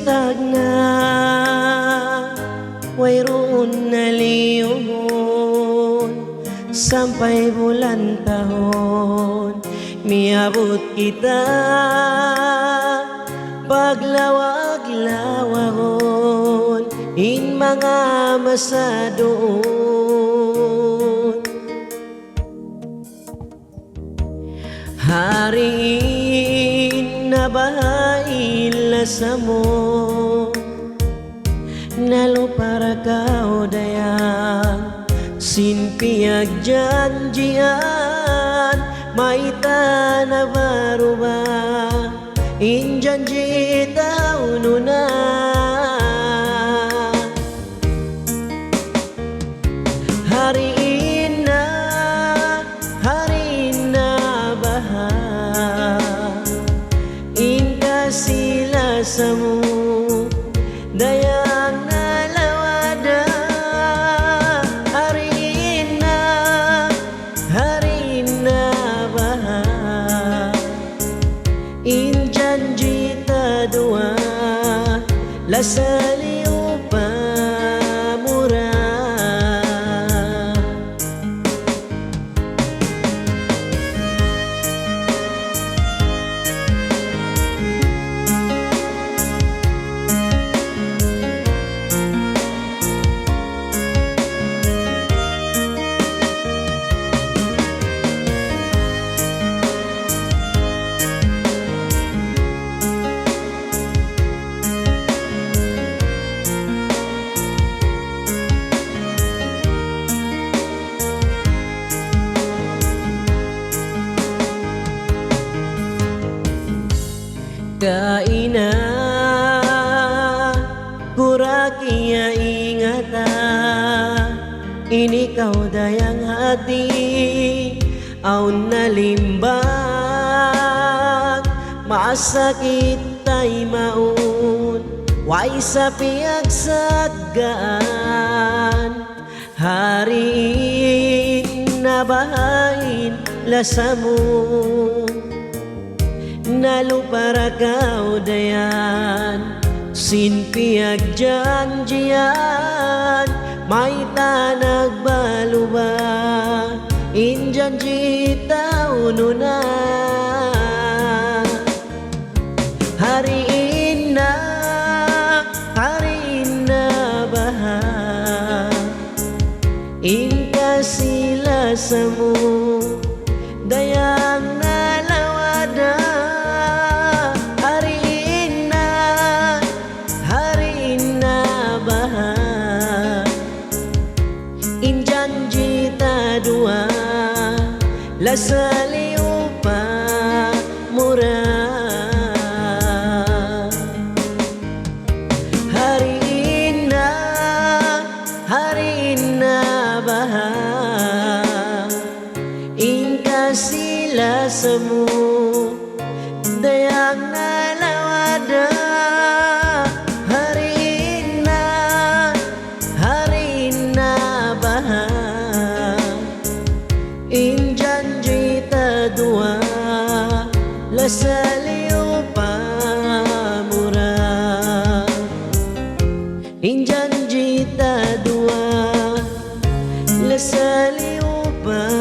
tagna wayroon na liyong sampai bulan tahon miabot kita paglawag-lawagon in mga masa doon. Hariin na bahaila sa mo nalo para kau dayang sinpiag janjian maita na baruba in janji tauno na hariin na baha inka sila sa mo dayang nalawada hariin na baha in janji ta dua lasaliw pa mura. Kaina kurakia ingata ini kau dayang hati aun nalimbag masakit tay maun way sa piag saggaan hariin na bahain lasamu nalo para kau dayan sinpiag janjian may tanag baluba in janji tauno na hariin na baha in kasila sa mo dayang nalawada in janji ta dua lasaliw pa mura hariin na baha in kasila sa mo dayang nalawada in janji ta dua lasaliw pa mura in janji ta dua lasaliw pa